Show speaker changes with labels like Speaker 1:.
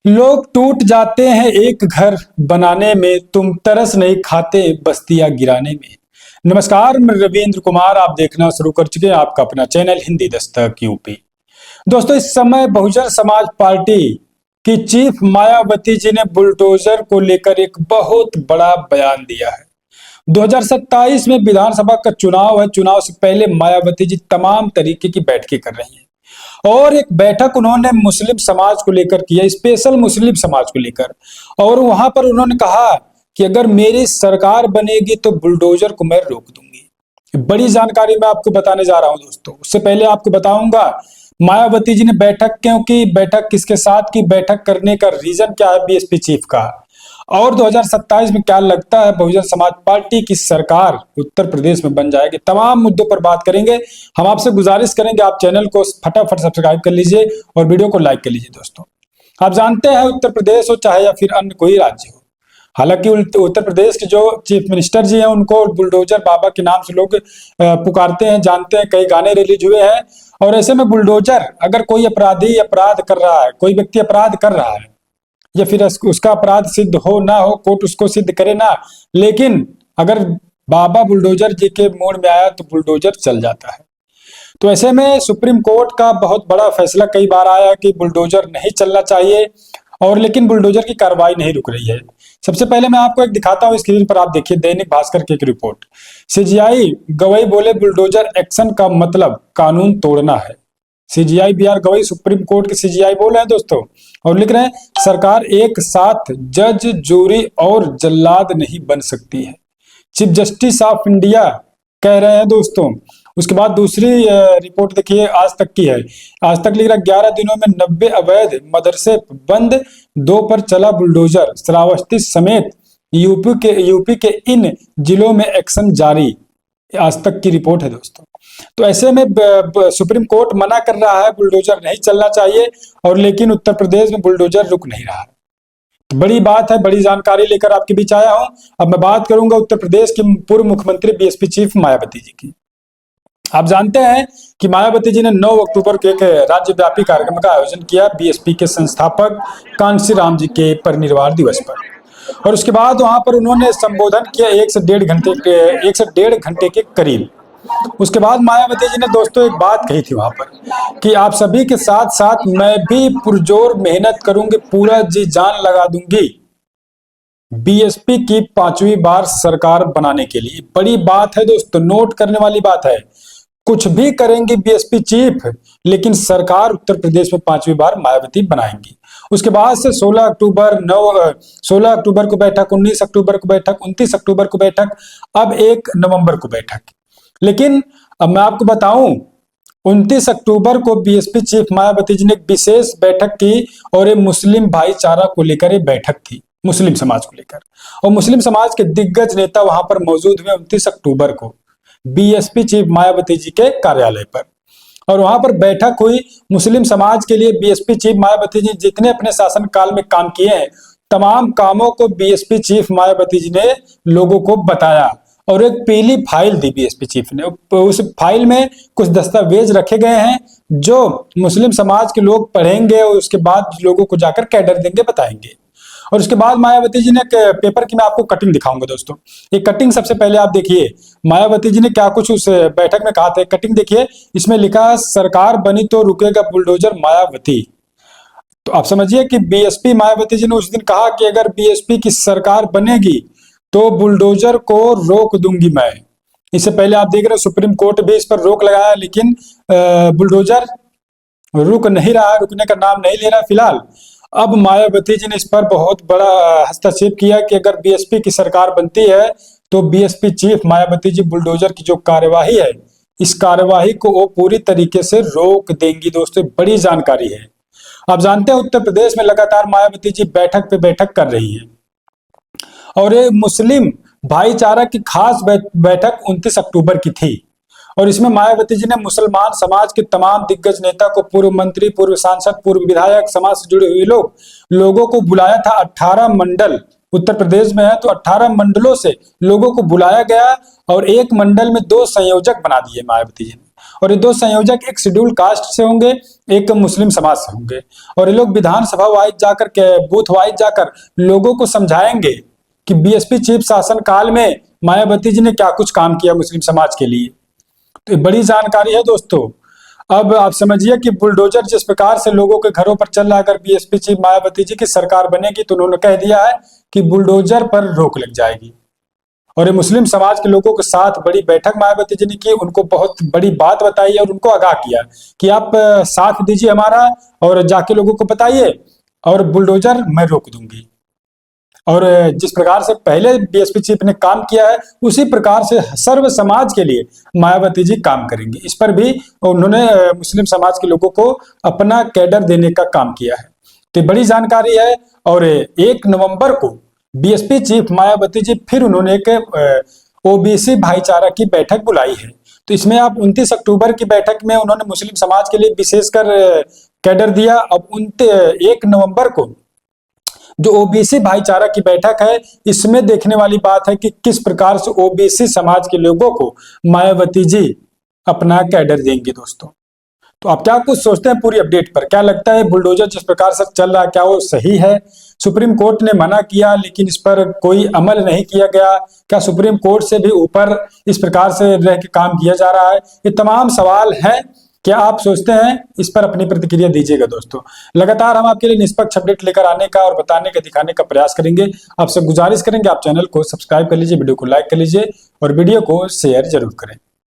Speaker 1: लोग टूट जाते हैं एक घर बनाने में, तुम तरस नहीं खाते बस्तियां गिराने में। नमस्कार, मैं रविंद्र कुमार, आप देखना शुरू कर चुके हैं आपका अपना चैनल हिंदी दस्तक यूपी। दोस्तों, इस समय बहुजन समाज पार्टी की चीफ मायावती जी ने बुलडोजर को लेकर एक बहुत बड़ा बयान दिया है। 2027 में विधानसभा का चुनाव है। चुनाव से पहले मायावती जी तमाम तरीके की बैठकें कर रही हैं और एक बैठक उन्होंने मुस्लिम समाज को लेकर किया, स्पेशल मुस्लिम समाज को लेकर। और वहां पर उन्होंने कहा कि अगर मेरी सरकार बनेगी तो बुलडोजर को मैं रोक दूंगी। बड़ी जानकारी मैं आपको बताने जा रहा हूं दोस्तों। उससे पहले आपको बताऊंगा मायावती जी ने बैठक क्यों की, बैठक किसके साथ की, बैठक करने का रीजन क्या है बीएसपी चीफ का, और 2027 में क्या लगता है बहुजन समाज पार्टी की सरकार उत्तर प्रदेश में बन जाएगी। तमाम मुद्दों पर बात करेंगे। हम आपसे गुजारिश करेंगे आप चैनल को फटाफट सब्सक्राइब कर लीजिए और वीडियो को लाइक कर लीजिए। दोस्तों, आप जानते हैं उत्तर प्रदेश हो चाहे या फिर अन्य कोई राज्य हो, हालांकि उत्तर प्रदेश के जो चीफ मिनिस्टर जी हैं उनको बुलडोजर बाबा के नाम से लोग पुकारते हैं, जानते हैं, कई गाने रिलीज हुए हैं। और ऐसे में बुलडोजर, अगर कोई अपराधी अपराध कर रहा है, कोई व्यक्ति अपराध कर रहा है या फिर उसका अपराध सिद्ध हो ना हो, कोर्ट उसको सिद्ध करे ना, लेकिन अगर बाबा बुलडोजर जी के मोड़ में आया तो बुलडोजर चल जाता है। तो ऐसे में सुप्रीम कोर्ट का बहुत बड़ा फैसला कई बार आया कि बुलडोजर नहीं चलना चाहिए, और लेकिन बुलडोजर की कार्रवाई नहीं रुक रही है। सबसे पहले मैं आपको एक दिखाता हूं, स्क्रीन पर आप देखिए दैनिक भास्कर की एक रिपोर्ट। सीजीआई गवई बोले बुलडोजर एक्शन का मतलब कानून तोड़ना है। CJI BR Gavai Supreme Court के सीजीआई बोल रहे हैं दोस्तों, और लिख रहे हैं सरकार एक साथ जज, जूरी और जल्लाद नहीं बन सकती है। चीफ जस्टिस ऑफ इंडिया कह रहे हैं दोस्तों। उसके बाद दूसरी रिपोर्ट देखिए, आज तक की है। आज तक लिख रहा है 11 दिनों में 90 अवैध मदरसे बंद, 2 पर चला बुलडोजर, श्रावस्ती समेत यूपी के इन जिलों में एक्शन जारी। आज तक की रिपोर्ट है दोस्तों। तो ऐसे में सुप्रीम कोर्ट मना कर रहा है बुलडोजर नहीं चलना चाहिए, और लेकिन उत्तर प्रदेश में बुलडोजर रुक नहीं रहा है। तो बड़ी बात है, बड़ी जानकारी लेकर आपके बीच आया हूं। अब मैं बात करूंगा उत्तर प्रदेश की पूर्व मुख्यमंत्री बीएसपी चीफ मायावती जी की। आप जानते हैं कि मायावती जी ने 9 अक्टूबर को एक राज्यव्यापी कार्यक्रम का आयोजन किया बीएसपी के संस्थापक कांशीराम जी के परिनिर्वाण दिवस पर, और उसके बाद वहां पर उन्होंने संबोधन किया 1 से 1.5 घंटे के करीब। उसके बाद मायावती जी ने दोस्तों एक बात कही थी वहां पर कि आप सभी के साथ साथ मैं भी पुरजोर मेहनत करूंगी, पूरा जी जान लगा दूंगी बीएसपी की 5वीं बार सरकार बनाने के लिए। बड़ी बात है दोस्तों, नोट करने वाली बात है। कुछ भी करेंगी बीएसपी चीफ, लेकिन सरकार उत्तर प्रदेश में 5वीं बार मायावती बनाएंगी। उसके बाद से 16 अक्टूबर को बैठक, 19 अक्टूबर को बैठक, 29 अक्टूबर को बैठक, अब 1 नवंबर को बैठक। लेकिन अब मैं आपको बताऊं, 29 अक्टूबर को बीएसपी चीफ मायावती जी ने एक विशेष बैठक की, और ये मुस्लिम भाईचारा को लेकर ये बैठक थी, मुस्लिम समाज को लेकर। और मुस्लिम समाज के दिग्गज नेता वहां पर मौजूद हुए 29 अक्टूबर को बीएसपी चीफ मायावती जी के कार्यालय पर, और वहां पर बैठक हुई। मुस्लिम समाज के लिए बीएसपी चीफ मायावती जी जितने अपने शासन काल में काम किए हैं, तमाम कामों को बीएसपी चीफ मायावती जी ने लोगों को बताया, और एक पीली फाइल दी बीएसपी चीफ ने। उस फाइल में कुछ दस्तावेज रखे गए हैं जो मुस्लिम समाज के लोग पढ़ेंगे और उसके बाद लोगों को जाकर कैडर देंगे, बताएंगे। और उसके बाद मायावती जी ने पेपर की मैं आपको कटिंग दिखाऊंगा दोस्तों। ये कटिंग सबसे पहले आप देखिए मायावती जी ने क्या कुछ उस बैठक में कहा था। कटिंग देखिए, इसमें लिखा है सरकार बनी तो रुकेगा बुलडोजर मायावती। तो आप समझिए कि बीएसपी मायावती जी ने उस दिन कहा कि अगर बीएसपी की सरकार बनेगी तो बुलडोजर को रोक दूंगी मैं। इससे पहले आप देख रहे हो सुप्रीम कोर्ट भी इस पर रोक लगाया, लेकिन बुलडोजर रुक नहीं रहा, रुकने का नाम नहीं ले रहा फिलहाल। अब मायावती जी ने इस पर बहुत बड़ा हस्तक्षेप किया कि अगर बीएसपी की सरकार बनती है तो BSP chief Mayawati ji bulldozer की जो कार्यवाही है, इस कार्यवाही को वो पूरी तरीके से रोक देंगी। दोस्तों, बड़ी जानकारी है। आप जानते हैं उत्तर प्रदेश में लगातार मायावती जी बैठक पे बैठक कर रही है, और ये मुस्लिम भाईचारा की खास बैठक 29 अक्टूबर की थी, और इसमें मायावती जी ने मुसलमान समाज के तमाम दिग्गज नेता को, पूर्व मंत्री, पूर्व सांसद, पूर्व विधायक, समाज से जुड़े हुए लोगों को बुलाया था। 18 मंडल उत्तर प्रदेश में है, तो 18 मंडलों से लोगों को बुलाया गया, और एक मंडल में 2 संयोजक बना दिए मायावती जी ने। और ये दो संयोजक एक शेड्यूल कास्ट से होंगे, एक मुस्लिम समाज से होंगे। और ये लोग विधानसभा वाइज जाकर के, बूथ वाइज जाकर लोगों को समझाएंगे कि बीएसपी चीफ शासन काल में मायावती जी ने क्या कुछ काम किया मुस्लिम समाज के लिए। तो ये बड़ी जानकारी है दोस्तों। अब आप समझिए कि बुलडोजर जिस प्रकार से लोगों के घरों पर चल रहा है, अगर बीएसपी चीफ मायावती जी की सरकार बनेगी तो उन्होंने कह दिया है कि बुलडोजर पर रोक लग जाएगी। और ये मुस्लिम समाज के लोगों के साथ बड़ी बैठक मायावती जी ने की, उनको बहुत बड़ी बात बताई और उनको आगाह किया कि आप साथ दीजिए हमारा और जाके लोगों को बताइए और बुलडोजर मैं रोक दूंगी। और जिस प्रकार से पहले बीएसपी चीफ ने काम किया है उसी प्रकार से सर्व समाज के लिए मायावती जी काम करेंगे। इस पर भी उन्होंने मुस्लिम समाज के लोगों को अपना कैडर देने का काम किया है। तो बड़ी जानकारी है। और 1 नवंबर को बीएसपी चीफ मायावती जी फिर उन्होंने एक ओबीसी भाईचारा की बैठक बुलाई है। तो इसमें आप 29 अक्टूबर की बैठक में उन्होंने मुस्लिम समाज के लिए विशेषकर कैडर दिया। अब 1 नवंबर को जो ओबीसी भाईचारा की बैठक है, इसमें देखने वाली बात है कि किस प्रकार से ओबीसी समाज के लोगों को मायावती जी अपना कैडर देंगे दोस्तों। तो आप क्या कुछ सोचते हैं पूरी अपडेट पर? क्या लगता है बुलडोजर जिस प्रकार से चल रहा है क्या वो सही है? सुप्रीम कोर्ट ने मना किया लेकिन इस पर कोई अमल नहीं किया गया। क्या सुप्रीम कोर्ट से भी ऊपर इस प्रकार से रह के काम किया जा रहा है? ये तमाम सवाल हैं। क्या आप सोचते हैं? इस पर अपनी प्रतिक्रिया दीजिएगा दोस्तों। लगातार हम आपके लिए निष्पक्ष अपडेट लेकर आने का और बताने का, दिखाने का प्रयास करेंगे। आपसे गुजारिश करेंगे आप चैनल को सब्सक्राइब कर लीजिए, वीडियो को लाइक कर लीजिए और वीडियो को शेयर जरूर करें।